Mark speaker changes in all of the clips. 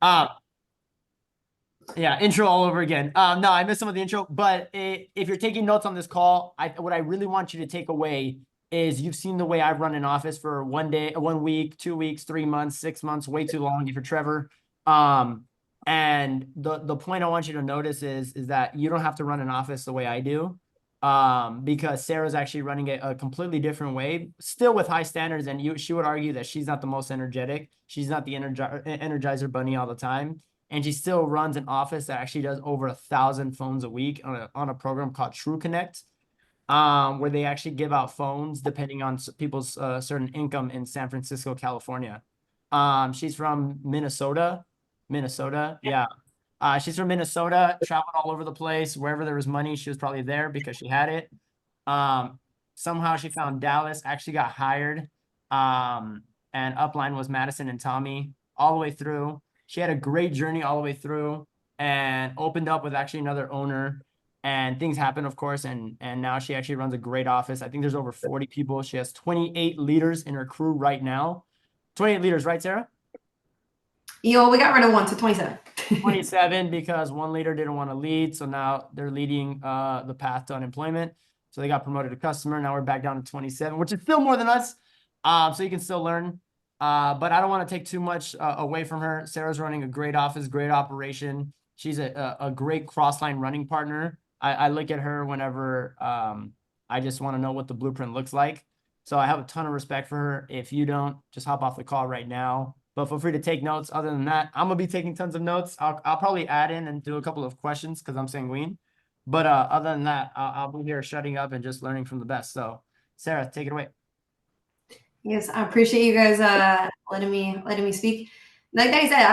Speaker 1: Uh, yeah, intro all over again. No, I missed some of the intro, but if you're taking notes on this call, what I really want you to take away is you've seen the way I've run an office for 1 day, 1 week, 2 weeks, 3 months, 6 months, way too long if you're Trevor. Um, and the point I want you to notice is that you don't have to run an office the way I do. Because Sarah's actually running it a completely different way, still with high standards, and she would argue that she's not the most energetic. She's not the energizer bunny all the time, and she still runs an office that actually does over 1,000 phones a week on a program called True Connect, where they actually give out phones depending on people's certain income in San Francisco, California. She's from Minnesota. Minnesota, yeah. She's from Minnesota, traveled all over the place. Wherever there was money, she was probably there because she had it. Um, Somehow she found Dallas, actually got hired. And upline was Madison and Tommy all the way through. She had a great journey all the way through and opened up with actually another owner. And things happened, of course, and now she actually runs a great office. I think there's over 40 people. She has 28 leaders in her crew right now. 28 leaders, right, Sarah?
Speaker 2: Yo, we got rid of one to 27.
Speaker 1: 27 because one leader didn't want to lead. So now they're leading the path to unemployment. So they got promoted to customer. Now we're back down to 27, which is still more than us. So you can still learn. But I don't want to take too much away from her. Sarah's running a great office, great operation. She's a great cross-line running partner. I look at her whenever I just want to know what the blueprint looks like. So I have a ton of respect for her. If you don't, just hop off the call right now. But feel free to take notes. Other than that, I'm gonna be taking tons of notes. I'll probably add in and do a couple of questions because I'm sanguine. But other than that, I'll be here shutting up and just learning from the best. So, Sarah, take it away.
Speaker 2: Yes, I appreciate you guys letting me speak. Like I said,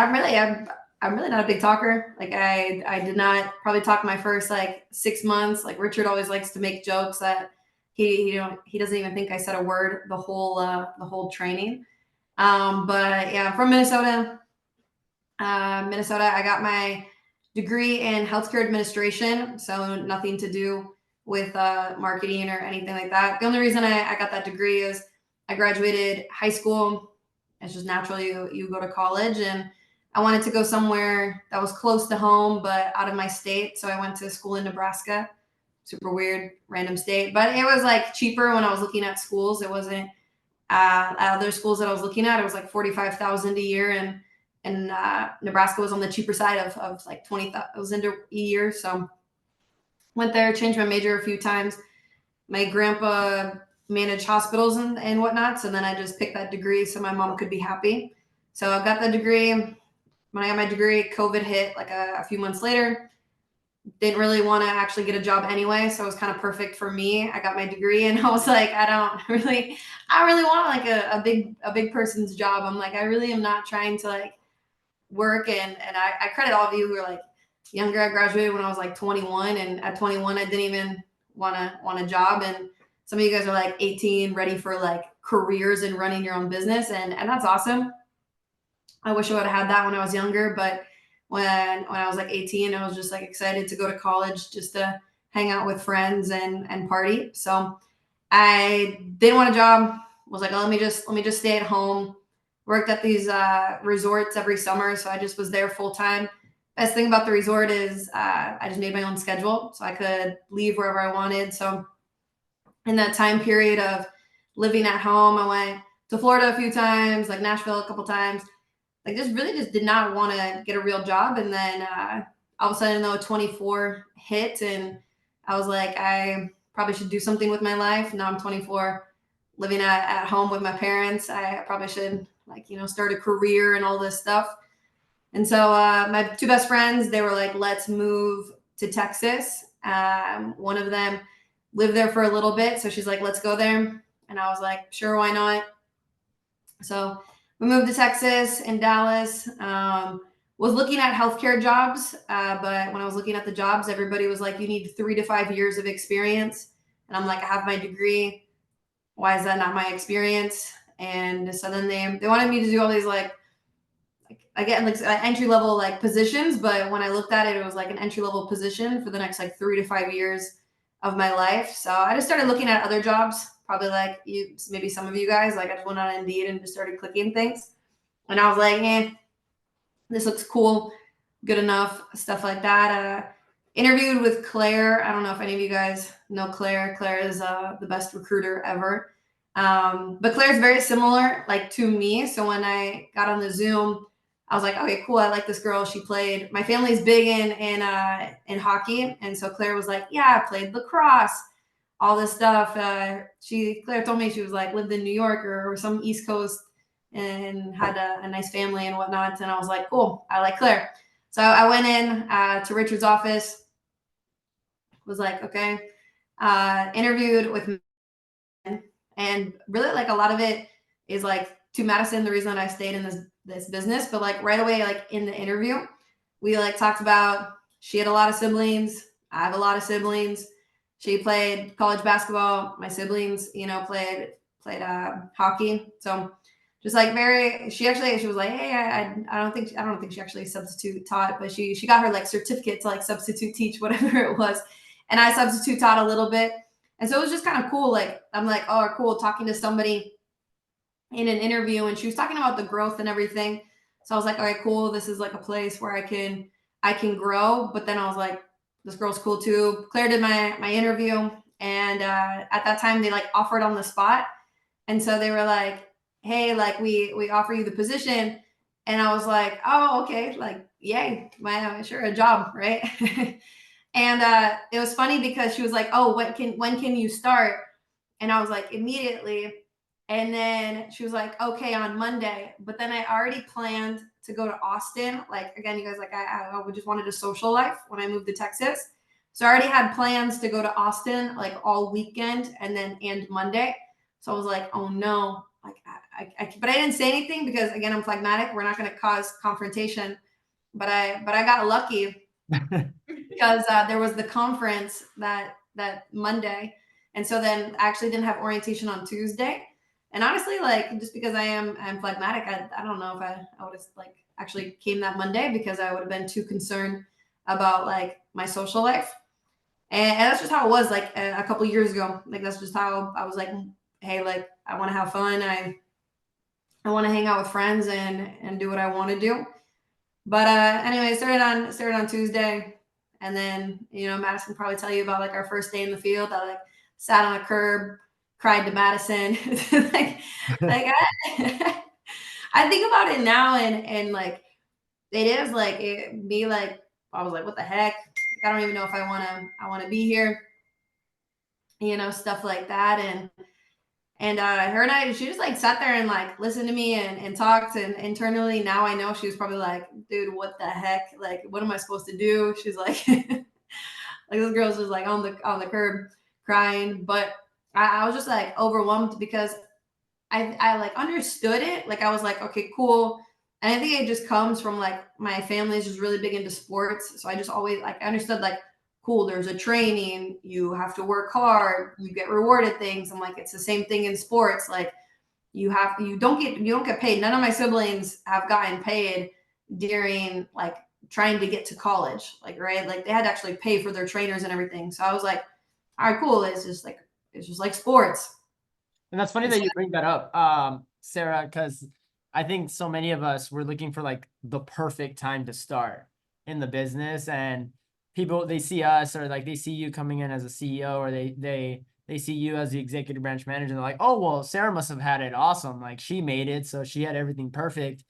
Speaker 2: I'm really not a big talker. Like I did not probably talk my first like 6 months. Like Richard always likes to make jokes that he doesn't even think I said a word the whole training. But yeah, I'm from Minnesota. Minnesota. I got my degree in healthcare administration, so nothing to do with marketing or anything like that. The only reason I got that degree is I graduated high school. It's just natural you go to college, and I wanted to go somewhere that was close to home but out of my state. So I went to school in Nebraska. Super weird, random state, but it was like cheaper when I was looking at schools. It wasn't other schools that I was looking at. It was like 45,000 a year, and Nebraska was on the cheaper side of like 20,000 a year. So went there, changed my major a few times. My grandpa managed hospitals and whatnot, so then I just picked that degree so my mom could be happy. So I got the degree. When I got my degree, COVID hit like a few months later. Didn't really want to actually get a job anyway, so it was kind of perfect for me. I got my degree, and I was like, I don't really want like a big person's job. I'm like, I really am not trying to like work, and I credit all of you who are like younger. I graduated when I was like 21, and at 21 I didn't even want a job, and some of you guys are like 18, ready for like careers and running your own business, and that's awesome. I wish I would have had that when I was younger, but when I was like 18, I was just like excited to go to college just to hang out with friends and party. So I didn't want a job. Was like, oh, let me just stay at home. Worked at these resorts every summer, so I just was there full time. Best thing about the resort is I just made my own schedule, so I could leave wherever I wanted. So in that time period of living at home, I went to Florida a few times, like Nashville a couple times. Like just really just did not want to get a real job, and then all of a sudden, though, 24 hit, and I was like, I probably should do something with my life. Now I'm 24, living at home with my parents. I probably should like start a career and all this stuff. And so my two best friends, they were like, let's move to Texas. One of them lived there for a little bit, so she's like, let's go there. And I was like, sure, why not? So we moved to Texas in Dallas. Was looking at healthcare jobs, but when I was looking at the jobs, everybody was like, you need 3 to 5 years of experience. And I'm like, I have my degree. Why is that not my experience? And so then they wanted me to do all these like again like entry level like positions, but when I looked at it, it was like an entry level position for the next like 3 to 5 years of my life. So I just started looking at other jobs, probably like you, maybe some of you guys. Like I just went on Indeed and just started clicking things, and I was like, This looks cool, good enough, stuff like that. Interviewed with Claire. I don't know if any of you guys know Claire. Claire is the best recruiter ever. But Claire's very similar, like to me. So when I got on the Zoom, I was like, okay, cool. I like this girl. She played. My family's big in hockey, and so Claire was like, yeah, I played lacrosse, all this stuff. Claire told me she was like lived in New York or some East Coast and had a nice family and whatnot. And I was like, cool, I like Claire. So I went in to Richard's office, was like, okay, interviewed with men, and really like a lot of it is like to Madison, the reason that I stayed in this business. But like right away, like in the interview, we like talked about she had a lot of siblings. I have a lot of siblings. She played college basketball. My siblings, played hockey. So just like very, she was like, hey, I don't think she actually substitute taught, but she got her like certificate to like substitute teach whatever it was, and I substitute taught a little bit, and so it was just kind of cool. Like I'm like, oh, cool, talking to somebody in an interview, and she was talking about the growth and everything. So I was like, all right, cool. This is like a place where I can grow. But then I was like, this girl's cool too. Claire did my interview, and at that time they like offered on the spot, and so they were like, hey, like we offer you the position, and I was like, oh, okay, like yay, my sure a job, right? And it was funny because she was like, oh, when can you start? And I was like, immediately. And then she was like, okay, on Monday. But then I already planned to go to Austin. Like, again, you guys, like, I just wanted a social life when I moved to Texas. So I already had plans to go to Austin like all weekend and Monday. So I was like, oh no. Like, but I didn't say anything because, again, I'm phlegmatic. We're not going to cause confrontation. But I got lucky because there was the conference that Monday, and so then I actually didn't have orientation on Tuesday. And honestly, like just because I'm phlegmatic, I don't know if I would have like actually came that Monday because I would have been too concerned about like my social life. And that's just how it was like a couple years ago. Like that's just how I was like, hey, like I want to have fun. I want to hang out with friends and do what I want to do. But anyway, started on Tuesday, and then Madison will probably tell you about like our first day in the field. I like sat on a curb, cried to Madison. like I think about it now, and like it is like it me like I was like, what the heck? I don't even know if I want to be here, stuff like that, and her and I, she just like sat there and like listened to me and talked. And internally, now I know she was probably like, dude, what the heck? Like, what am I supposed to do? She's like, like this girl's just like on the curb crying. But I was just like overwhelmed because I like understood it. Like I was like, okay, cool. And I think it just comes from like my family is just really big into sports. So I just always like I understood like cool, there's a training, you have to work hard, you get rewarded things. I'm like, it's the same thing in sports. Like you don't get paid. None of my siblings have gotten paid during like trying to get to college. Like, right. Like they had to actually pay for their trainers and everything. So I was like, all right, cool. It's just like sports.
Speaker 1: And that's funny
Speaker 2: And so
Speaker 1: that you bring that up, Sarah, because I think so many of us were looking for like the perfect time to start in the business, and people they see us or like they see you coming in as a CEO, or they see you as the executive branch manager, and they're like, oh well, Sarah must have had it awesome, like she made it, so she had everything perfect.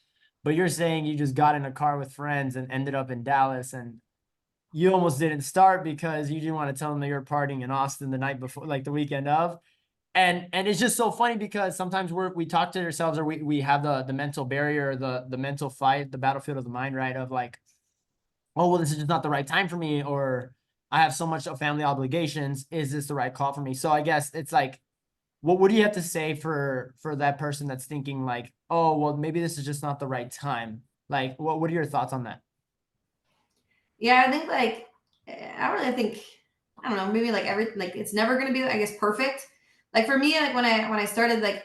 Speaker 1: But you're saying you just got in a car with friends and ended up in Dallas, and you almost didn't start because you didn't want to tell them that you're partying in Austin the night before, like the weekend of. And it's just so funny because sometimes we talk to ourselves, or we have the mental barrier, the mental fight, the battlefield of the mind, right? Of like, oh well, this is just not the right time for me, or I have so much of family obligations. Is this the right call for me? So I guess it's like, what do you have to say for that person that's thinking like, oh well, maybe this is just not the right time? Like, what are your thoughts on that?
Speaker 2: yeah, I think like I don't really think I don't know, maybe like everything like it's never gonna be I guess perfect. Like for me, like when I started, like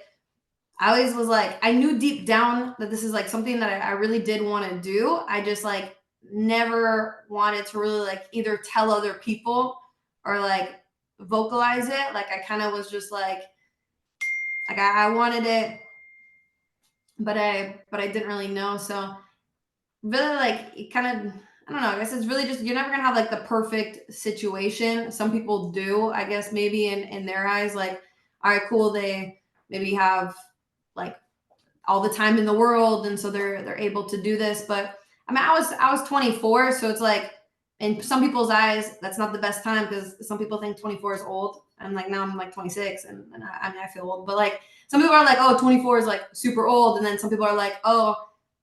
Speaker 2: I always was like, I knew deep down that this is like something that I really did want to do. I just like never wanted to really like either tell other people or like vocalize it. Like I kind of was just like I wanted it, but I didn't really know. So really like it kind of, I don't know, I guess it's really just, you're never gonna have like the perfect situation. Some people do, I guess, maybe in their eyes, like, all right, cool, they maybe have like all the time in the world, and so they're able to do this. But I mean, I was 24, so it's like in some people's eyes that's not the best time, because some people think 24 is old. And like now I'm like 26, and I mean I feel old, but like some people are like, oh, 24 is like super old, and then some people are like, oh,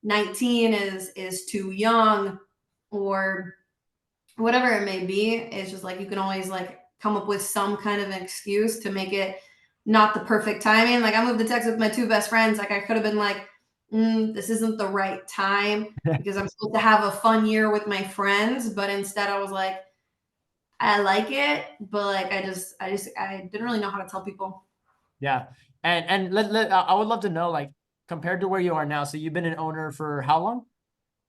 Speaker 2: 19 is too young, or whatever it may be. It's just like you can always like come up with some kind of an excuse to make it not the perfect timing. Like I moved to Texas with my two best friends. Like I could have been like, this isn't the right time because I'm supposed to have a fun year with my friends. But instead I was like, I like it, but like I didn't really know how to tell people.
Speaker 1: Yeah. And I would love to know, like, compared to where you are now. So you've been an owner for how long?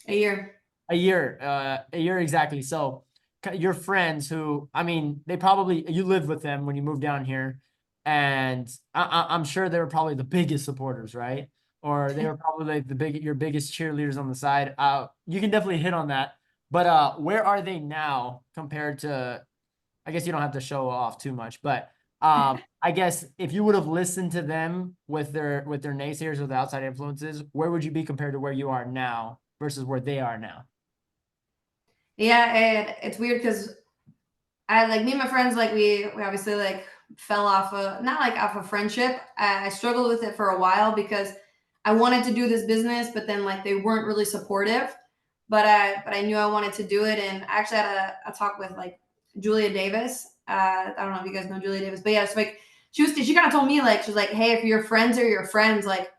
Speaker 2: A year.
Speaker 1: A year exactly. So your friends who, I mean, they probably, you lived with them when you moved down here, and I'm sure they were probably the biggest supporters, right? Or they were probably like your biggest cheerleaders on the side. You can definitely hit on that. But where are they now compared to, I guess you don't have to show off too much, but I guess if you would have listened to them with their naysayers or the outside influences, where would you be compared to where you are now versus where they are now?
Speaker 2: Yeah, and it's weird because I like me and my friends, like we obviously like fell off a, not like off a friendship. I struggled with it for a while because I wanted to do this business, but then like they weren't really supportive. But I knew I wanted to do it, and I actually had a talk with like Julia Davis. I don't know if you guys know Julia Davis, but yeah, it's like she kind of told me, like, she's like, hey, if your friends are your friends, like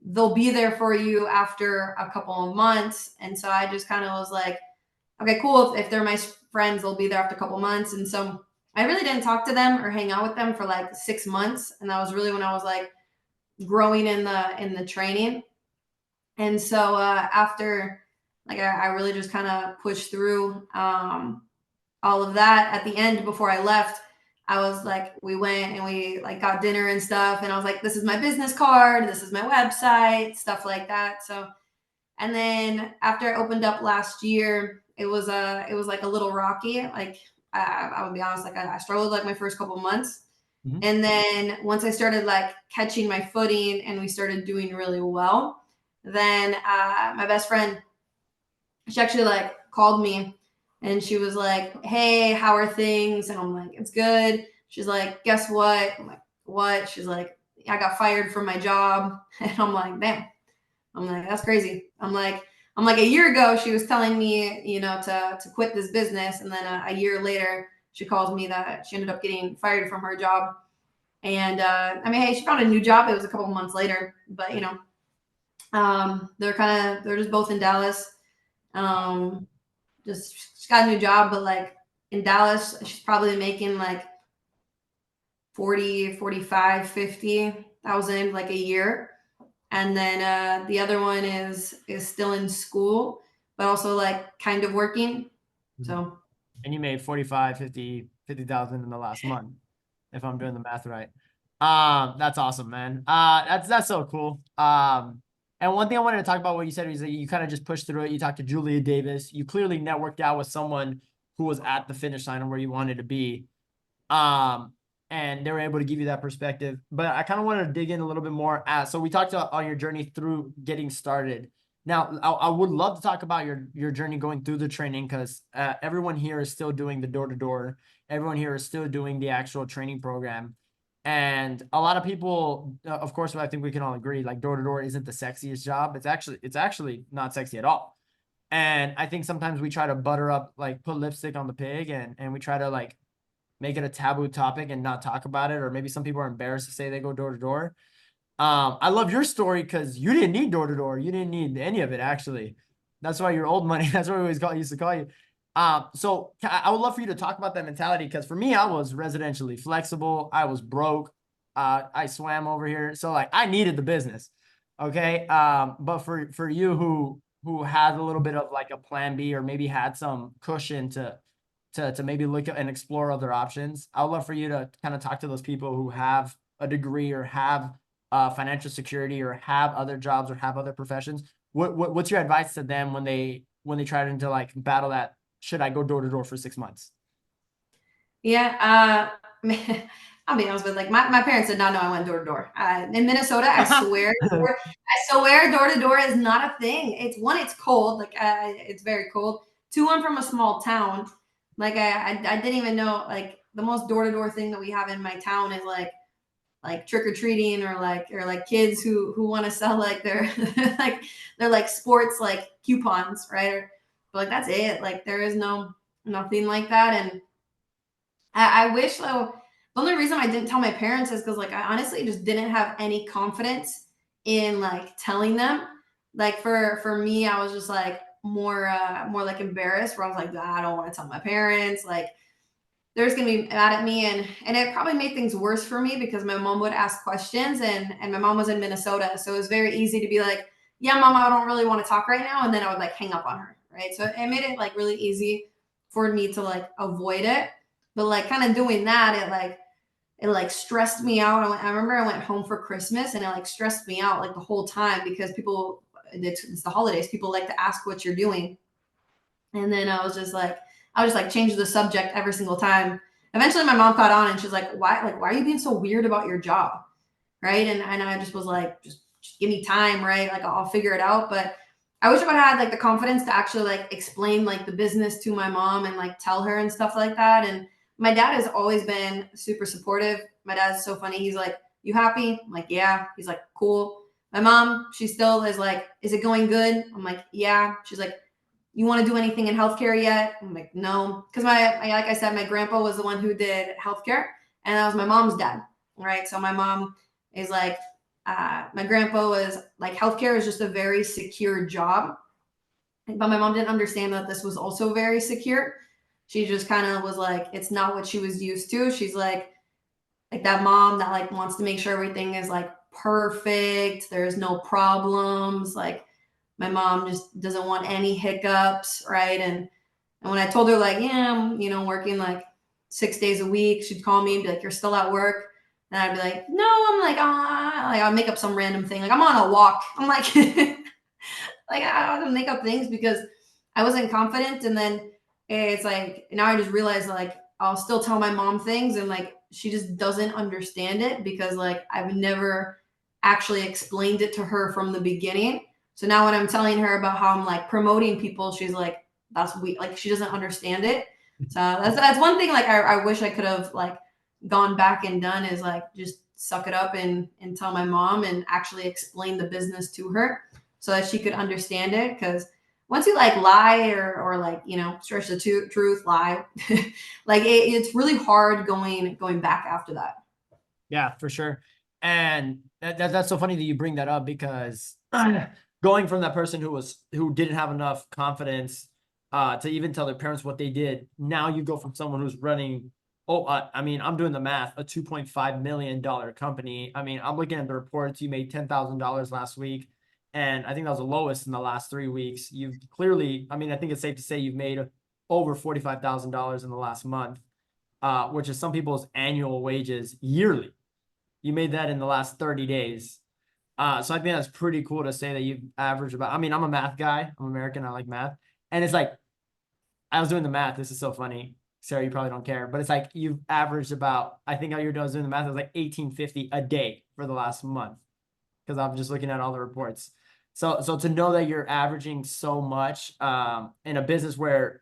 Speaker 2: they'll be there for you after a couple of months. And so I just kind of was like, okay, cool. If they're my friends, they'll be there after a couple months. And so I really didn't talk to them or hang out with them for like 6 months. And that was really when I was like growing in the training. And so after, like, I really just kind of pushed through all of that. At the end, before I left, I was like, we went and we like got dinner and stuff. And I was like, this is my business card. This is my website, stuff like that. So, and then after I opened up last year, it was like a little rocky. Like I would be honest, like I struggled like my first couple months.
Speaker 1: Mhm.
Speaker 2: And then once I started like catching my footing and we started doing really well, then my best friend, she actually like called me and she was like, hey, how are things? And I'm like, it's good. She's like, guess what? I'm like, what? She's like, I got fired from my job. And I'm like, damn. I'm like, that's crazy. I'm like, a year ago, she was telling me, you know, to quit this business. And then a year later, she calls me that she ended up getting fired from her job. And I mean, hey, she found a new job. It was a couple months later, but you know, they're just both in Dallas. Um, just she got a new job, but like in Dallas, she's probably making like 40, 45, 50,000 like a year. And then the other one is still in school, but also like kind of working.
Speaker 1: Mhm.
Speaker 2: So
Speaker 1: And you made 45, 50,000 in the last month, if I'm doing the math right. That's awesome, man. That's so cool. And one thing I wanted to talk about what you said is that you kind of just pushed through it. You talked to Julia Davis. You clearly networked out with someone who was at the finish line and where you wanted to be. Um, and they were able to give you that perspective. But I kind of wanted to dig in a little bit more. So we talked about on your journey through getting started. Now, I would love to talk about your journey going through the training, because everyone here is still doing the door to door. Everyone here is still doing the actual training program. And a lot of people, of course, I think we can all agree, like door to door isn't the sexiest job. It's actually not sexy at all. And I think sometimes we try to butter up, like put lipstick on the pig, and we try to like make it a taboo topic and not talk about it. Or maybe some people are embarrassed to say they go door to door. I love your story because you didn't need door to door. You didn't need any of it, actually. That's why you're old money. That's what we used to call you. So I would love for you to talk about that mentality, because for me, I was residentially flexible. I was broke. I swam over here. So like I needed the business. Okay. But for you who has a little bit of like a plan B, or maybe had some cushion to maybe look at and explore other options, I would love for you to kind of talk to those people who have a degree or have financial security or have other jobs or have other professions. what's your advice to them when they try to like battle that? Should I go door to door for 6 months?
Speaker 2: Yeah, I'll be honest with like my parents did not know I went door to door. In Minnesota, I swear door to door is not a thing. It's one, it's cold, like it's very cold. Two, I'm from a small town. Like I didn't even know like the most door to door thing that we have in my town is like trick or treating or like kids who want to sell like their like their like sports like coupons, right? But like that's it. Like there is nothing like that. And I wish though. The only reason I didn't tell my parents is because like I honestly just didn't have any confidence in like telling them. Like for me, I was just like more like embarrassed. Where I was like, "Ah, I don't want to tell my parents. Like they're just gonna be mad at me, and it probably made things worse for me because my mom would ask questions, and my mom was in Minnesota, so it was very easy to be like, "Yeah, mom, I don't really want to talk right now," and then I would like hang up on her, right? So it made it like really easy for me to like avoid it, but like kind of doing that, it like stressed me out. I remember I went home for Christmas, and it like stressed me out like the whole time because people, it's the holidays, people like to ask what you're doing, and then I was just like change the subject every single time. Eventually my mom caught on and she's like, why are you being so weird about your job? Right. And I just was like, just give me time, right? Like I'll figure it out. But I wish I would have had like the confidence to actually like explain like the business to my mom and like tell her and stuff like that. And my dad has always been super supportive. My dad's so funny. He's like, you happy? I'm like, yeah. He's like, cool. My mom, she still is like, is it going good? I'm like, yeah. She's like, you want to do anything in healthcare yet? I'm like, no. Because like I said, my grandpa was the one who did healthcare, and that was my mom's dad. Right. So my mom is like, my grandpa was like, healthcare is just a very secure job. But my mom didn't understand that this was also very secure. She just kind of was like, it's not what she was used to. She's like that mom that like wants to make sure everything is like perfect. There's no problems. Like my mom just doesn't want any hiccups, right? And when I told her like, yeah, I'm, working like 6 days a week, she'd call me and be like, "You're still at work?" And I'd be like, "No," I'm like, like I'll make up some random thing, like I'm on a walk. I'm like, like I don't make up things because I wasn't confident. And then it's like now I just realized like I'll still tell my mom things and like she just doesn't understand it because like I've never actually explained it to her from the beginning. So now when I'm telling her about how I'm like promoting people, she's like, that's weird. Like she doesn't understand it. So that's one thing like I wish I could have like gone back and done is like just suck it up and tell my mom and actually explain the business to her so that she could understand it. Because once you like lie or like stretch the truth, lie, like it's really hard going back after that.
Speaker 1: Yeah, for sure. And that's so funny that you bring that up because going from that person who didn't have enough confidence to even tell their parents what they did, now you go from someone who's running. Oh, I mean, I'm doing the math. A $2.5 million company. I mean, I'm looking at the reports. You made $10,000 last week, and I think that was the lowest in the last 3 weeks. You've clearly, I mean, I think it's safe to say you've made over $45,000 in the last month, which is some people's annual wages yearly. You made that in the last 30 days. So I think that's pretty cool to say that you've averaged about, I mean, I'm a math guy. I'm American. I like math. And it's like, I was doing the math. This is so funny. Sarah, you probably don't care, but it's like you've averaged about, I think how you're doing the math, it was like 1850 a day for the last month. Because I'm just looking at all the reports. So to know that you're averaging so much in a business where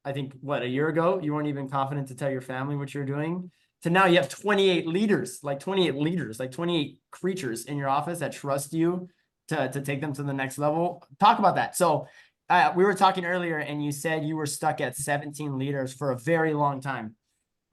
Speaker 1: I think a year ago you weren't even confident to tell your family what you're doing, to now you have 28 leaders, like 28 creatures in your office that trust you to take them to the next level. Talk about that. So we were talking earlier and you said you were stuck at 17 leaders for a very long time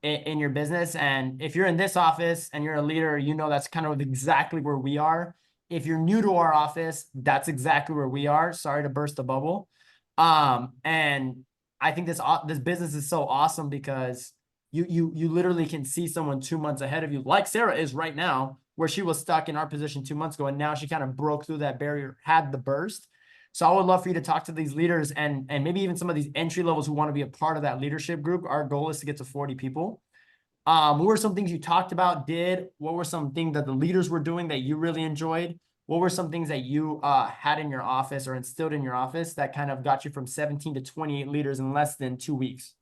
Speaker 1: in your business. And if you're in this office and you're a leader, you know that's kind of exactly where we are. If you're new to our office, that's exactly where we are. Sorry to burst the bubble. And I think this business is so awesome because you literally can see someone 2 months ahead of you, like Sarah is right now, where she was stuck in our position 2 months ago, and now she kind of broke through that barrier, had the burst. So I would love for you to talk to these leaders and maybe even some of these entry levels who want to be a part of that leadership group. Our goal is to get to 40 people. What were some things you talked about, did? What were some things that the leaders were doing that you really enjoyed? what were some things that you had in your office or instilled in your office that kind of got you from 17 to 28 leaders in less than 2 weeks?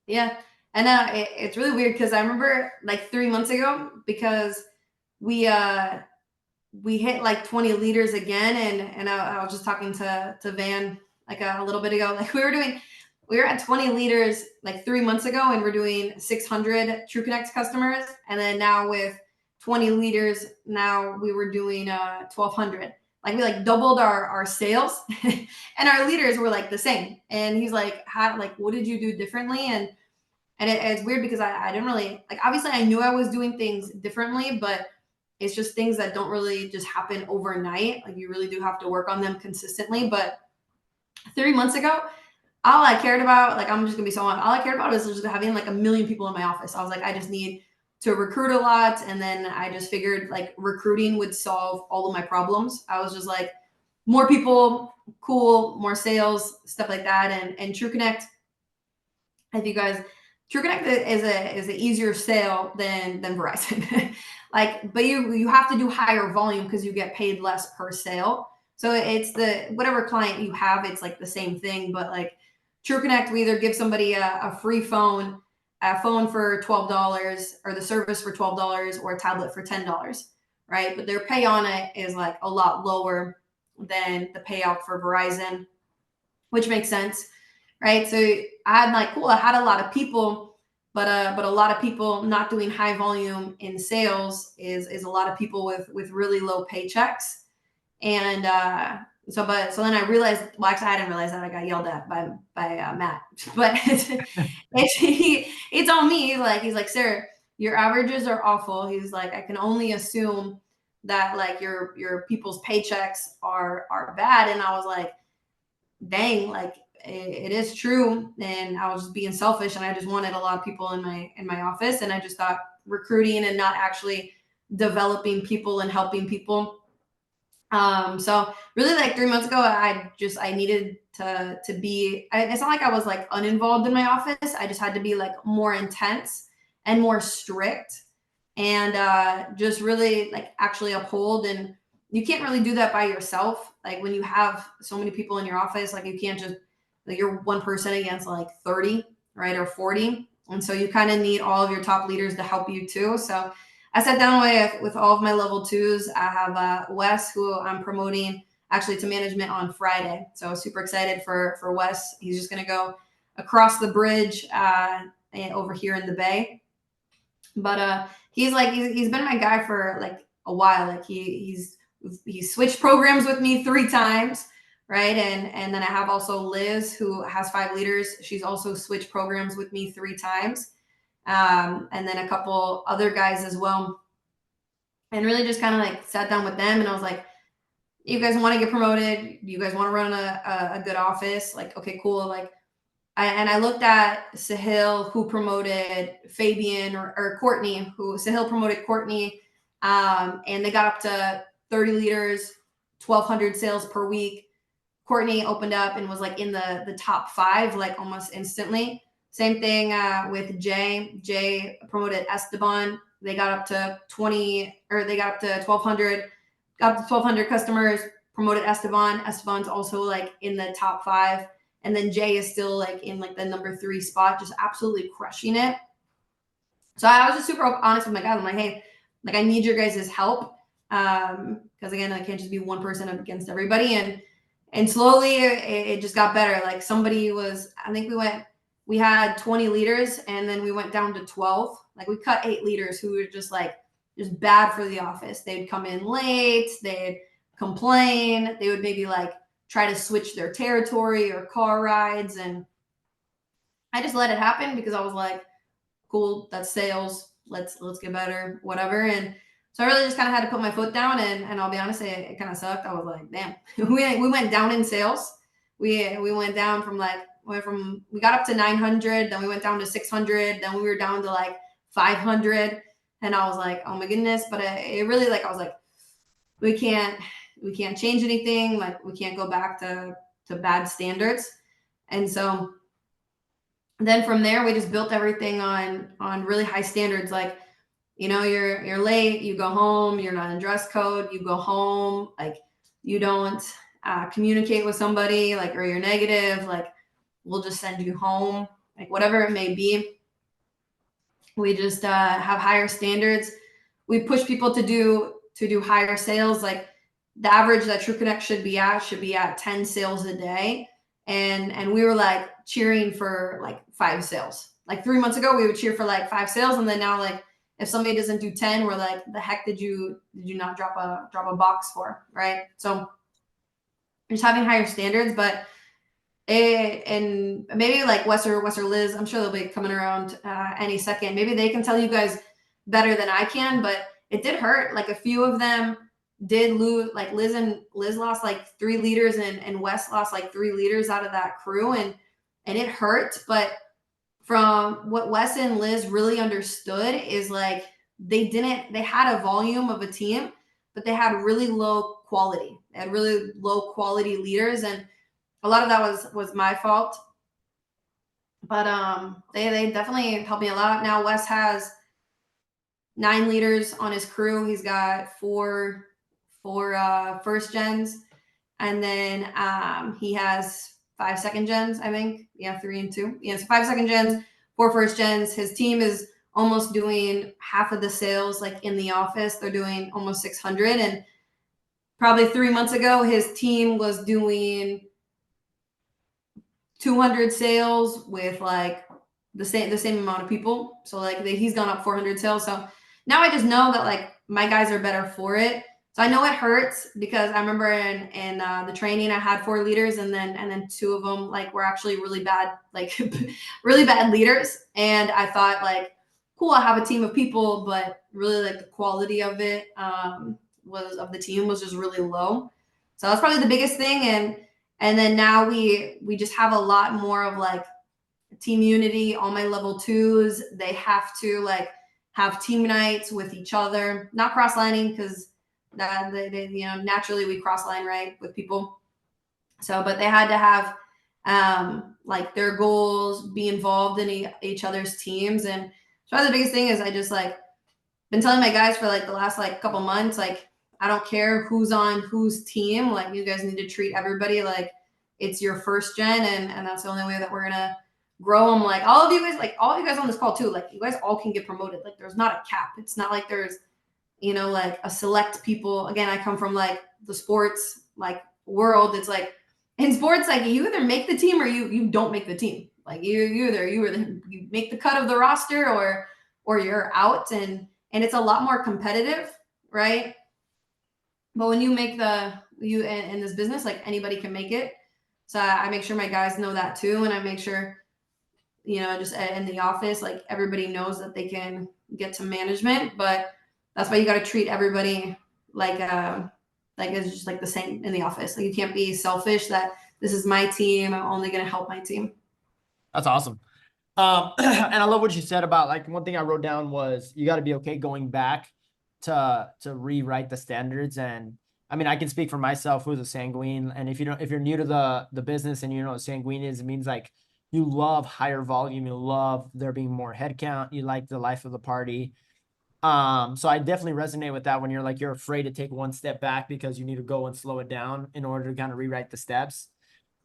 Speaker 2: Yeah. And it's really weird because I remember like 3 months ago, because we we hit like 20 liters again, and I was just talking to Van like a little bit ago. Like we were at 20 liters like 3 months ago, and we're doing 600 True Connect customers, and then now with 20 liters, now we were doing 1,200. Like we like doubled our sales, and our leaders were like the same. And he's like, "How, like, what did you do differently?" And it's weird because I didn't really like, obviously I knew I was doing things differently, but it's just things that don't really just happen overnight. Like you really do have to work on them consistently. But 3 months ago, all I cared about, like, I'm just gonna be so honest, all I cared about was just having like a million people in my office. I was like, I just need to recruit a lot. And then I just figured like recruiting would solve all of my problems. I was just like, more people, cool, more sales, stuff like that. And True Connect, if you guys, True Connect is an easier sale than Verizon. Like, but you have to do higher volume because you get paid less per sale. So it's the whatever client you have, it's like the same thing. But like True Connect, we either give somebody a free phone, a phone for $12, or the service for $12, or a tablet for $10, right? But their pay on it is like a lot lower than the payout for Verizon, which makes sense, right? So I had like, cool, I had a lot of people, but a lot of people not doing high volume in sales is a lot of people with really low paychecks. And so then I realized, well, actually I didn't realize that I got yelled at by Matt, but he told me, he's like, Sarah, your averages are awful. He's like, I can only assume that like your people's paychecks are bad. And I was like, dang, like it is true. And I was just being selfish, and I just wanted a lot of people in my office. And I just thought recruiting and not actually developing people and helping people. So really like 3 months ago, I needed to be, it's not like I was like uninvolved in my office. I just had to be like more intense and more strict, and just really like actually uphold. And you can't really do that by yourself. Like when you have so many people in your office, like you can't just, like, you're one person against like 30, right? Or 40. And so you kind of need all of your top leaders to help you too. So I sat down with all of my level twos. I have Wes, who I'm promoting actually to management on Friday. So super excited for Wes. He's just going to go across the bridge over here in the Bay. But he's been my guy for like a while. Like he's switched programs with me 3 times, right? And then I have also Liz, who has 5 leaders. She's also switched programs with me 3 times. And then a couple other guys as well. And really just kind of like sat down with them, and I was like, you guys want to get promoted? Do you guys want to run a good office? Like, okay, cool. Like, I looked at Sahil, who promoted Fabian, or Courtney, who Sahil promoted Courtney, and they got up to 30 liters, 1,200 sales per week. Courtney opened up and was like in the top 5, like almost instantly. Same thing with Jay. Jay promoted Esteban. They got up to 20, or they got up to 1,200, got up to 1,200 customers, promoted Esteban. Esteban's also like in the top 5. And then Jay is still like in like the number 3 spot, just absolutely crushing it. So I was just super honest with my guys. I'm like, hey, like I need your guys' help. Because again, I can't just be one person up against everybody. And slowly it just got better. Like somebody was, I think we had 20 leaders, and then we went down to 12. Like we cut 8 leaders who were just bad for the office. They'd come in late, they'd complain, they would maybe like try to switch their territory or car rides. And I just let it happen because I was like, cool, that's sales. Let's get better, whatever. And so I really just kind of had to put my foot down, and I'll be honest, it kind of sucked. I was like, damn, we went down in sales. We went down from we got up to 900, then we went down to 600, then we were down to like 500, and I was like, oh my goodness. But it really, like, I was like, we can't change anything. Like we can't go back to bad standards. And so then from there, we just built everything on really high standards. Like, You know, you're late, you go home, you're not in dress code, you go home, like you don't communicate with somebody, like, or you're negative, like we'll just send you home, like whatever it may be. We just have higher standards. We push people to do higher sales. Like the average that True Connect should be at 10 sales a day, and we were like cheering for like 5 sales. Like 3 months ago, we would cheer for like 5 sales, and then now like if somebody doesn't do 10, we're like, the heck did you not drop a box for, right? So just having higher standards, but and maybe like Wes or Liz, I'm sure they'll be coming around any second. Maybe they can tell you guys better than I can, but it did hurt. Like a few of them did lose. Like Liz lost like 3 leaders, and Wes lost like 3 leaders out of that crew, and it hurt. But from what Wes and Liz really understood is like they had a volume of a team, but they had really low quality. They had really low quality leaders, and a lot of that was my fault, but they definitely helped me a lot. Now Wes has 9 leaders on his crew. He's got four first gens, and then he has 5 second gens, I think. Yeah, 3 and 2. Yeah, so 5 second gens, 4 first gens. His team is almost doing half of the sales, like in the office. They're doing almost 600, and probably 3 months ago, his team was doing 200 sales with like the same amount of people. So like he's gone up 400 sales. So now I just know that like my guys are better for it. So I know it hurts because I remember in the training I had 4 leaders, and then 2 of them like were actually really bad, like really bad leaders. And I thought like, cool, I have a team of people, but really like the quality of it was of the team was just really low. So that's probably the biggest thing. And then now we just have a lot more of like team unity. All my level 2s, they have to like have team nights with each other, not cross lining, because that naturally we cross line right with people. So but they had to have like their goals, be involved in each other's teams. And so the biggest thing is I just like been telling my guys for like the last like couple months, like I don't care who's on whose team, like you guys need to treat everybody like it's your first gen, and that's the only way that we're gonna grow them. Like all of you guys on this call too, like you guys all can get promoted. Like there's not a cap. It's not like there's like a select people. Again, I come from like the sports like world. It's like in sports, like you either make the team or you don't make the team. Like you make the cut of the roster or you're out, and it's a lot more competitive, right? But when you make you in this business, like anybody can make it. So I make sure my guys know that too, and I make sure just in the office, like everybody knows that they can get to management. But that's why you got to treat everybody like it's just like the same in the office. Like you can't be selfish that this is my team, I'm only going to help my team.
Speaker 1: That's awesome. And I love what you said about like one thing I wrote down was you got to be okay going back to rewrite the standards. And I mean, I can speak for myself who's a sanguine. And if you're new to the business and you know what sanguine is, it means like you love higher volume, you love there being more headcount, you like the life of the party. So I definitely resonate with that when you're like you're afraid to take one step back because you need to go and slow it down in order to kind of rewrite the steps.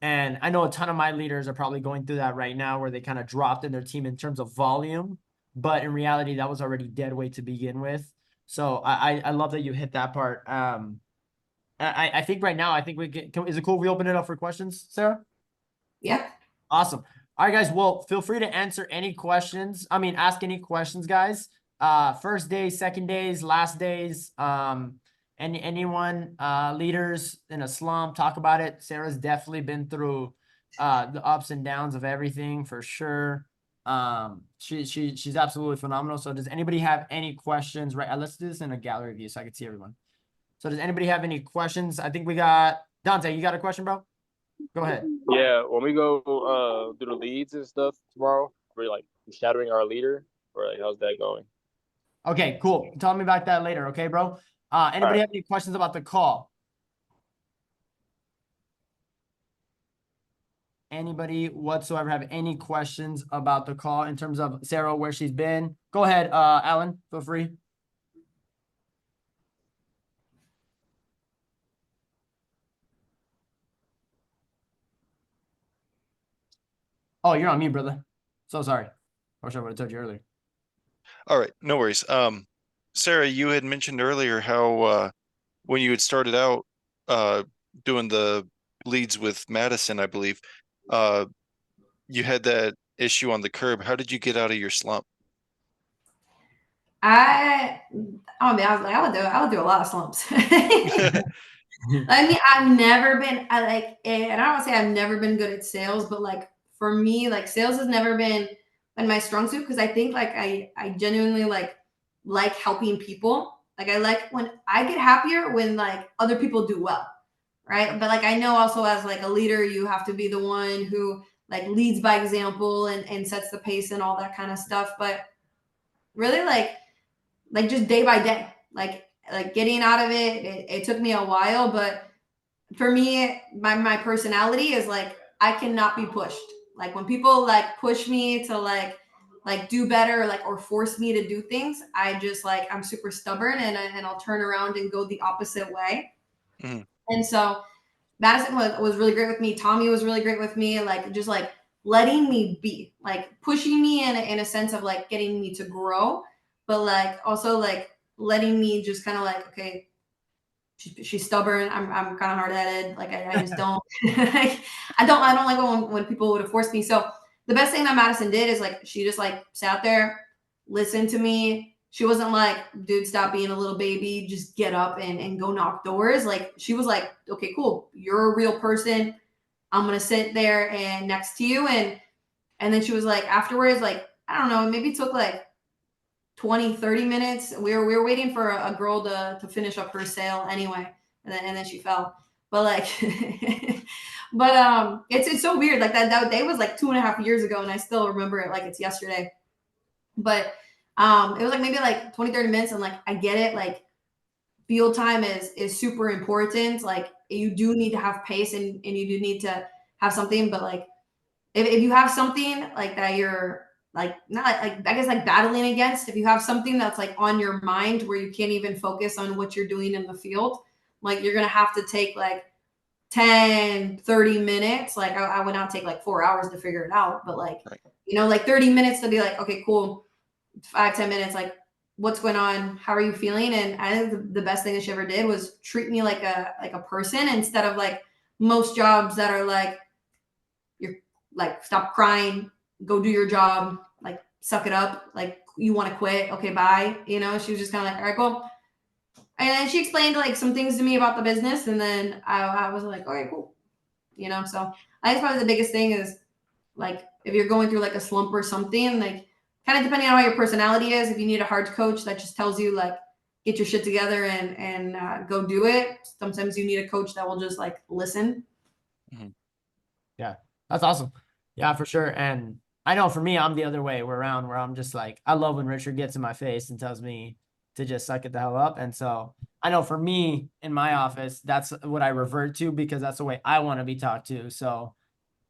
Speaker 1: And I know a ton of my leaders are probably going through that right now where they kind of dropped in their team in terms of volume, but in reality, that was already dead weight to begin with. So I love that you hit that part. I think right now, I think is it cool if we open it up for questions, Sarah?
Speaker 2: Yeah.
Speaker 1: Awesome. All right, guys. Well, feel free to answer any questions. I mean, ask any questions, guys. First days, second days, last days. Anyone, leaders in a slump, talk about it. Sarah's definitely been through the ups and downs of everything for sure. She's absolutely phenomenal. So does anybody have any questions? Right. Let's do this in a gallery view so I can see everyone. So does anybody have any questions? I think we got Dante. You got a question, bro? Go ahead.
Speaker 3: Yeah, when we go do the leads and stuff tomorrow, we're like shadowing our leader, or like how's that going?
Speaker 1: Okay, cool. Tell me about that later, okay, bro? Anybody have any questions about the call? Anybody whatsoever have any questions about the call in terms of Sarah, where she's been? Go ahead, Alan, feel free. Oh, you're on mute, brother. So sorry. I wish I would have told you earlier.
Speaker 4: All right, no worries. Sarah, you had mentioned earlier how when you had started out doing the leads with Madison, I believe, you had that issue on the curb. How did you get out of your slump?
Speaker 2: I mean, I was like, I would do a lot of slumps. I mean, I've never been, I like, and I don't want to say I've never been good at sales, but like for me, like sales has never been my strong suit because I think like I genuinely like helping people. Like I like when I get happier when like other people do well, right? But like I know also as like a leader, you have to be the one who like leads by example and sets the pace and all that kind of stuff. But really like just day by day, like getting out of it took me a while, but for me, my personality is like I cannot be pushed. Like when people like push me to like do better, like or force me to do things, I just like I'm super stubborn and I'll turn around and go the opposite way.
Speaker 4: Mhm.
Speaker 2: And so Madison was really great with me. Tommy was really great with me. Like just like letting me be, like pushing me in a sense of like getting me to grow, but like also like letting me just kind of like, okay, she's stubborn. I'm kind of hard headed. Like I just don't, like, I don't like when people would have forced me. So the best thing that Madison did is like, she just like sat there, listened to me. She wasn't like, dude, stop being a little baby. Just get up and go knock doors. Like she was like, okay, cool. You're a real person. I'm going to sit there and next to you. And then she was like, afterwards, like, I don't know, maybe it took like 20-30 minutes. We were waiting for a girl to finish up her sale anyway, and then she fell. But like but it's so weird. Like that day was like 2.5 years ago and I still remember it like it's yesterday. But it was like maybe like 20-30 minutes and like I get it, like field time is super important. Like you do need to have pace and you do need to have something, but like if you have something like that you're like not like I guess like battling against, if you have something that's like on your mind where you can't even focus on what you're doing in the field, like you're gonna have to take like 10-30 minutes. Like I would not take like 4 hours to figure it out, but like
Speaker 4: Right.
Speaker 2: like 30 minutes to be like, okay, cool, 5-10 minutes, like what's going on, how are you feeling? And I think the best thing that she ever did was treat me like a person instead of like most jobs that are like, you're like, stop crying, go do your job, like suck it up, like you want to quit, okay, bye. She was just kind of like, all right, cool. And then she explained like some things to me about the business, and then I was like, okay, cool. So I think probably the biggest thing is like if you're going through like a slump or something, like kind of depending on how your personality is, if you need a hard coach that just tells you like get your shit together and go do it. Sometimes you need a coach that will just like listen.
Speaker 1: Yeah, that's awesome. Yeah, for sure. And I know for me, I'm the other way around where I'm just like, I love when Richard gets in my face and tells me to just suck it the hell up. And so I know for me in my office, that's what I revert to because that's the way I want to be talked to. So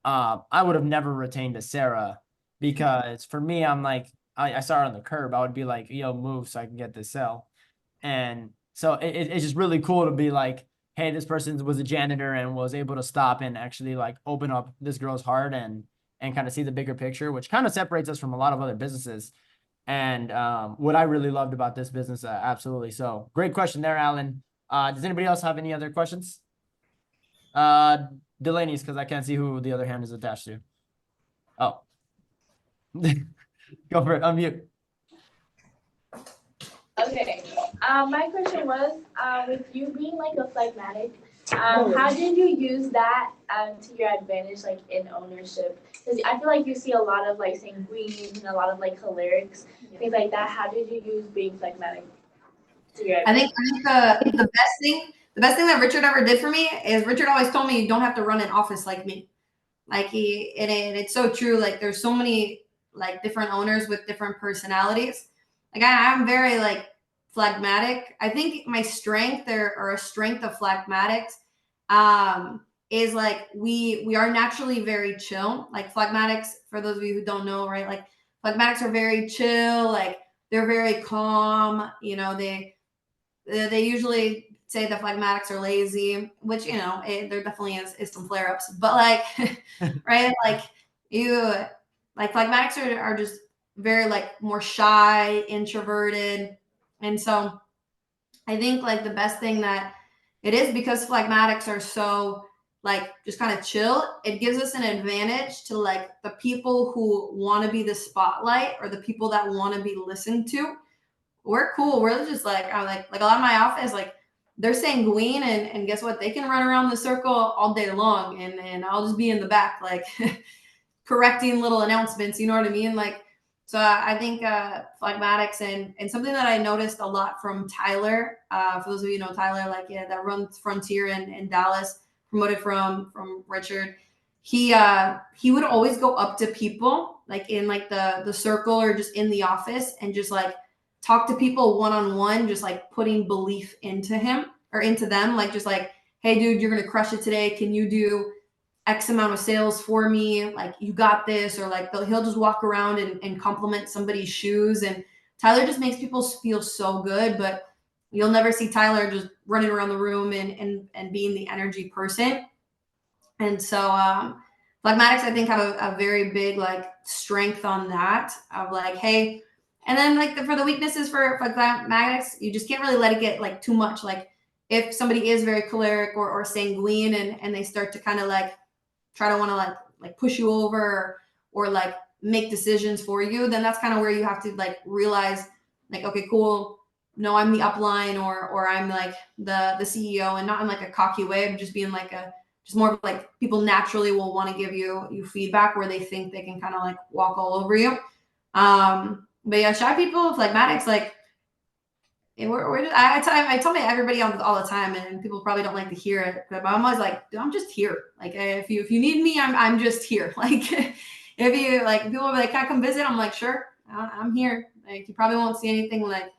Speaker 1: I would have never retained a Sarah because for me, I'm like, I saw her on the curb. I would be like, yo, move so I can get this sale. And so it's just really cool to be like, hey, this person was a janitor and was able to stop and actually like open up this girl's heart and kind of see the bigger picture, which kind of separates us from a lot of other businesses. And what I really loved about this business, absolutely. So great question there, Alan. Does anybody else have any other questions? Delaney's, because I can't see who the other hand is attached to. Oh, go for it. Unmute.
Speaker 5: Okay. My question was, with you being like a phlegmatic, how did you use that to your advantage, like in ownership? Because I feel like you see a lot of like sanguine and a lot of like cholerics, things like that. How did you use being phlegmatic to your advantage?
Speaker 2: I think the best thing that Richard ever did for me is Richard always told me you don't have to run an office like me. Like it's so true. Like there's so many like different owners with different personalities. Like I'm very like phlegmatic. I think my strength or a strength of phlegmatics is like we are naturally very chill. Like phlegmatics, for those of you who don't know, right? Like phlegmatics are very chill. Like they're very calm. They usually say the phlegmatics are lazy, which there definitely is some flare ups, but like right, like you like phlegmatics are just very like more shy, introverted. And so I think like the best thing that it is, because phlegmatics are so like just kind of chill, it gives us an advantage to like the people who want to be the spotlight or the people that want to be listened to. We're cool. We're just like, I like a lot of my office, like they're sanguine, and guess what? They can run around the circle all day long, and I'll just be in the back, like correcting little announcements. You know what I mean? Like, so I think phlegmatics and something that I noticed a lot from Tyler, for those of you who know Tyler, like that runs Frontier in Dallas, promoted from Richard. He would always go up to people like in like the circle or just in the office and just like talk to people one-on-one, just like putting belief into him or into them, like just like, hey dude, you're gonna crush it today. Can you do X amount of sales for me? Like, you got this. Or like he'll just walk around and compliment somebody's shoes. And Tyler just makes people feel so good, but you'll never see Tyler just running around the room and being the energy person. And so phlegmatics, I think, have a very big like strength on that of like, hey, and then like for the weaknesses for phlegmatics, you just can't really let it get like too much. Like if somebody is very choleric or sanguine and they start to kind of like try to want to like push you over or like make decisions for you, then that's kind of where you have to like realize like, okay, cool. No, I'm the upline or I'm like the CEO, and not in like a cocky way, but just being like just more like people naturally will want to give you feedback where they think they can kind of like walk all over you. But yeah, shy people, phlegmatics, like we're just, I tell everybody all the time, and people probably don't like to hear it, but I'm always like, I'm just here. Like if you need me, I'm just here. Like if you like, people will be like, can I come visit? I'm like, sure, I'm here. Like you probably won't see anything like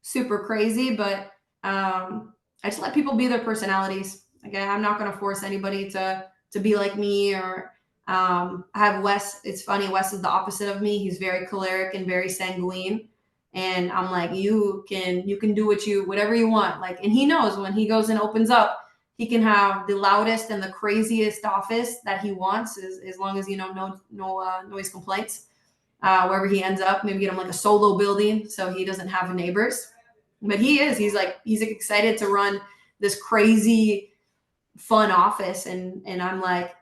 Speaker 2: super crazy, but I just let people be their personalities. Again, I'm not going to force anybody to be like me. Or I have Wes. It's funny. Wes is the opposite of me. He's very choleric and very sanguine. And I'm like, you can do whatever you want. Like, and he knows when he goes and opens up, he can have the loudest and the craziest office that he wants, as long as no noise complaints. Wherever he ends up, maybe get him like a solo building so he doesn't have neighbors. But he's excited to run this crazy fun office, and I'm like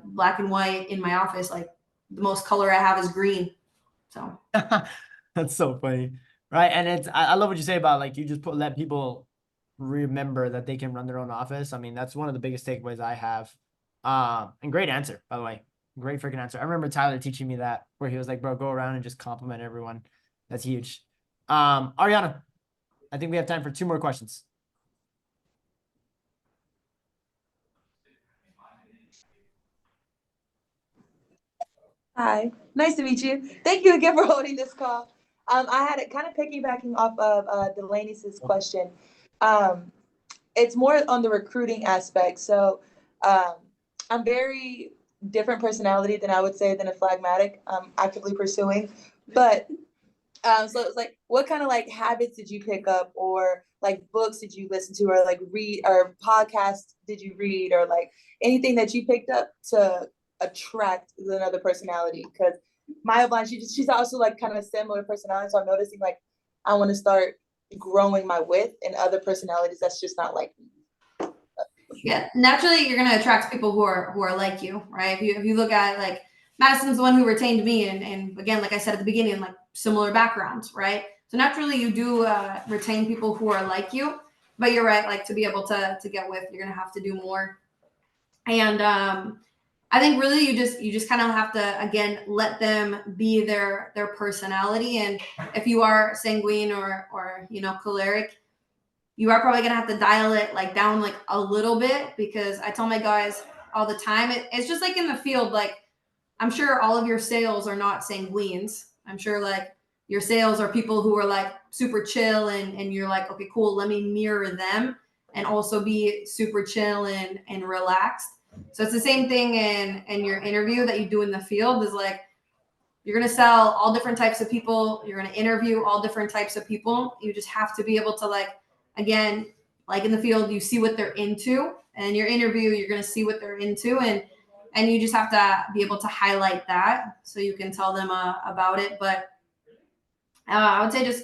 Speaker 2: black and white in my office. Like the most color I have is green. So
Speaker 1: That's so funny, right? And I love what you say about like you just let people remember that they can run their own office. I mean, that's one of the biggest takeaways I have. And great answer, by the way. Great freaking answer. I remember Tyler teaching me that, where he was like, bro, go around and just compliment everyone. That's huge. Ariana, I think we have time for 2 more questions.
Speaker 6: Hi, nice to meet you. Thank you again for holding this call. I had it kind of piggybacking off of Delaney's question. It's more on the recruiting aspect. So I'm very different personality than I would say than a phlegmatic. I'm actively pursuing, but so it's like, what kind of like habits did you pick up, or like books did you listen to, or like read, or podcasts did you read, or like anything that you picked up to attract another personality? Because my upline, she's also like kind of a similar personality, so I'm noticing like I want to start growing my width in other personalities that's just not like me.
Speaker 2: Yeah, naturally you're gonna attract people who are like you, right? If you look at like Madison's the one who retained me, and again, like I said at the beginning, like similar backgrounds, right? So naturally you do retain people who are like you, but you're right, like to be able to get with, you're gonna have to do more. And I think really you just kind of have to, again, let them be their personality. And if you are sanguine or choleric, you are probably gonna have to dial it like down like a little bit, because I tell my guys all the time, it's just like in the field, like I'm sure all of your sales are not sanguines. I'm sure like your sales are people who are like super chill, and you're like, okay, cool, let me mirror them and also be super chill and relaxed. So it's the same thing in your interview that you do in the field, is like you're going to sell all different types of people. You're going to interview all different types of people. You just have to be able to, like, again, like in the field, you see what they're into, and your interview, you're going to see what they're into. And and you just have to be able to highlight that so you can tell them about it. But I would say just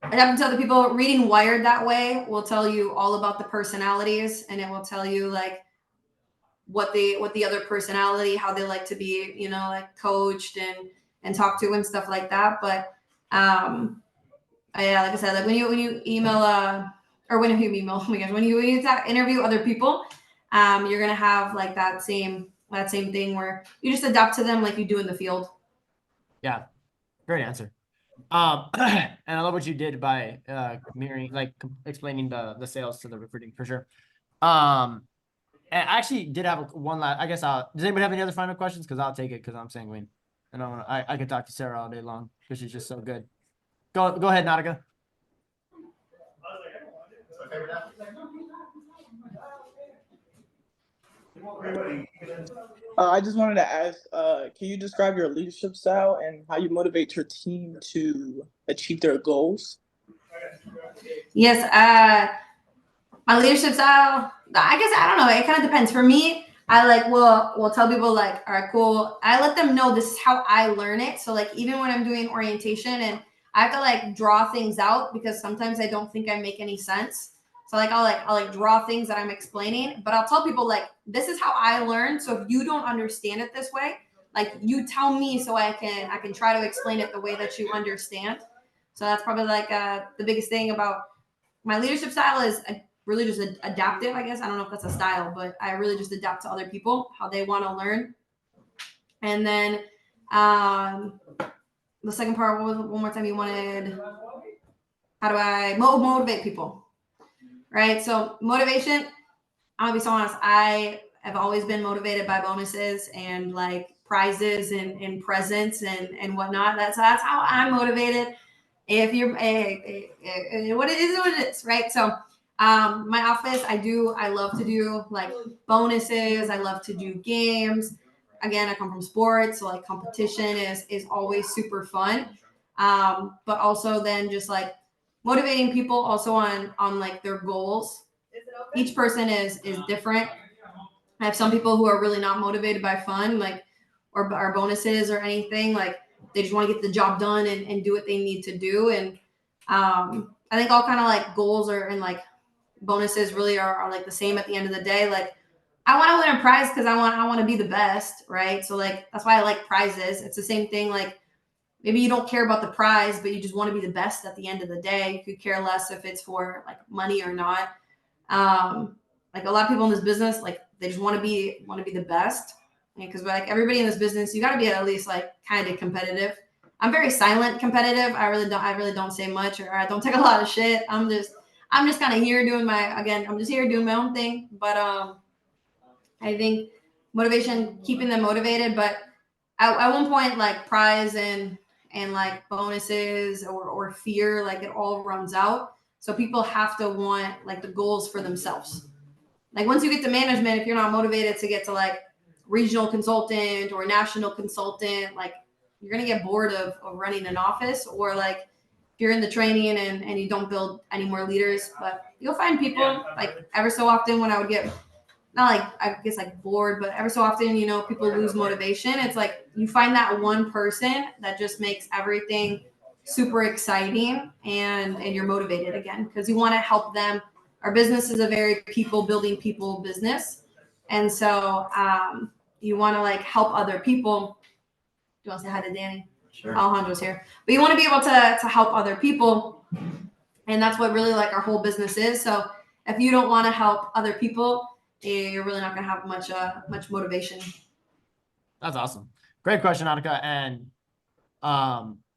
Speaker 2: I have to tell the people reading Wired that way will tell you all about the personalities, and it will tell you like what the other personality, how they like to be, like coached and talked to and stuff like that. But yeah, like I said, like when you email or when you email, oh my gosh, when you interview other people, you're gonna have like that same thing where you just adapt to them like you do in the field.
Speaker 1: Yeah, great answer. And I love what you did by mirroring, like explaining the sales to the recruiting for sure. And I actually did have one last. I guess does anybody have any other final questions? Because I'll take it because I'm sanguine, and I could talk to Sarah all day long because she's just so good. Go ahead, Nautica.
Speaker 7: I just wanted to ask, can you describe your leadership style and how you motivate your team to achieve their goals?
Speaker 2: Yes, my leadership style, I guess, I don't know. It kind of depends. For me, I will tell people like, all right, cool. I let them know this is how I learn it. So like, even when I'm doing orientation and I have to like draw things out because sometimes I don't think I make any sense. So like, I'll draw things that I'm explaining, but I'll tell people like, this is how I learn. So if you don't understand it this way, like you tell me so I can try to explain it the way that you understand. So that's probably like the biggest thing about my leadership style is really just adaptive, I guess. I don't know if that's a style, but I really just adapt to other people, how they want to learn. And then the second part, what was one more time you wanted? How do I motivate people? Right? So motivation, I'm gonna be so honest, I have always been motivated by bonuses and like prizes and presents and whatnot. That's how I'm motivated. If you're what it is, right? So my office, I love to do like bonuses. I love to do games. Again, I come from sports, so like competition is always super fun. But also then just like motivating people also on like their goals. Each person is different. I have some people who are really not motivated by fun, like or bonuses or anything. Like they just want to get the job done and do what they need to do. And I think all kind of like goals and like bonuses really are like the same at the end of the day. Like I want to win a prize because I want to be the best, right? So like that's why I like prizes. It's the same thing. Like maybe you don't care about the prize, but you just want to be the best at the end of the day. You could care less if it's for like money or not. Like a lot of people in this business, like they just want to be the best. Because like everybody in this business, you got to be at least like kind of competitive. I'm very silent competitive. I really don't say much, or I don't take a lot of shit. I'm just kind of here doing I'm just here doing my own thing. But I think motivation, keeping them motivated. But at one point, like prize and like bonuses or fear, like it all runs out. So people have to want like the goals for themselves. Like once you get to management, if you're not motivated to get to like regional consultant or national consultant, like you're gonna get bored of running an office, or like if you're in the training and you don't build any more leaders. But you'll find people like ever so often when I would get not like I guess like bored, but ever so often, people lose motivation. It's like you find that one person that just makes everything super exciting and you're motivated again because you want to help them. Our business is a very building people business. And so you want to like help other people. Do you want to say hi to Danny? Sure. Alejandro's here. But you want to be able to help other people. And that's what really like our whole business is. So if you don't want to help other people, you're really not going to have much motivation.
Speaker 1: That's awesome. Great question, Annika. And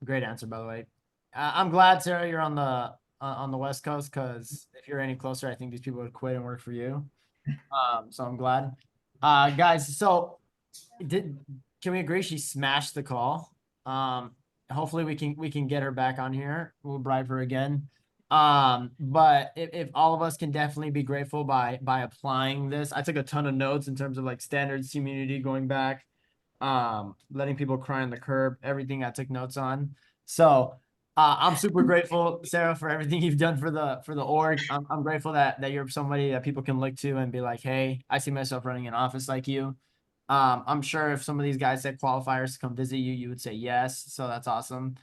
Speaker 1: great answer, by the way. I'm glad, Sarah, you're on the West Coast, because if you're any closer, I think these people would quit and work for you. So I'm glad. Guys, so can we agree she smashed the call? Hopefully we can get her back on here. We'll bribe her again. But if all of us can definitely be grateful by applying this. I took a ton of notes in terms of like standards, community, going back, letting people cry on the curb, everything I took notes on. So I'm super grateful, Sarah, for everything you've done for the org. I'm grateful that you're somebody that people can look to and be like, hey, I see myself running an office like you. I'm sure if some of these guys said qualifiers to come visit you, you would say yes. So that's awesome.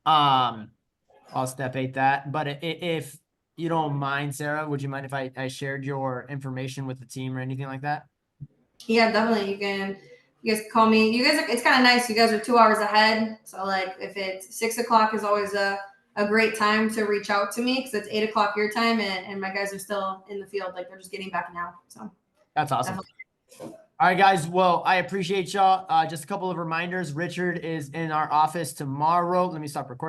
Speaker 1: I'll step 8 that. But if you don't mind, Sarah, would you mind if I shared your information with the team or anything like that?
Speaker 2: Yeah, definitely. You guys call me. You guys it's kind of nice. You guys are 2 hours ahead. So like if it's 6 o'clock is always a great time to reach out to me because it's 8 o'clock your time and my guys are still in the field. Like they're just getting back now. So
Speaker 1: That's awesome.
Speaker 2: definitely.
Speaker 1: All right, guys. Well, I appreciate y'all. Just a couple of reminders. Richard is in our office tomorrow. Let me stop recording.